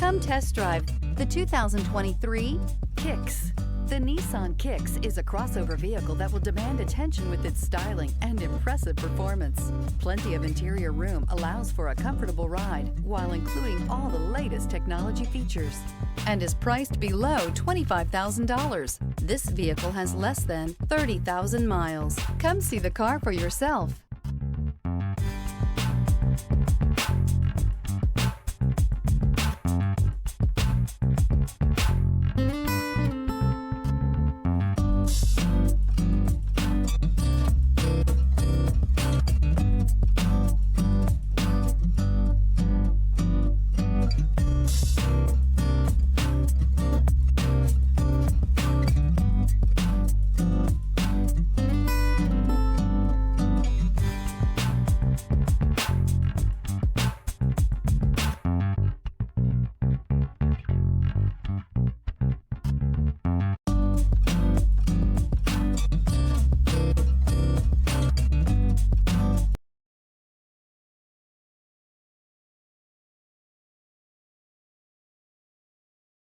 Come test drive the 2023 Kicks. The Nissan Kicks is a crossover vehicle that will demand attention with its styling and impressive performance. Plenty of interior room allows for a comfortable ride while including all the latest technology features and is priced below $25,000. This vehicle has less than 30,000 miles. Come see the car for yourself.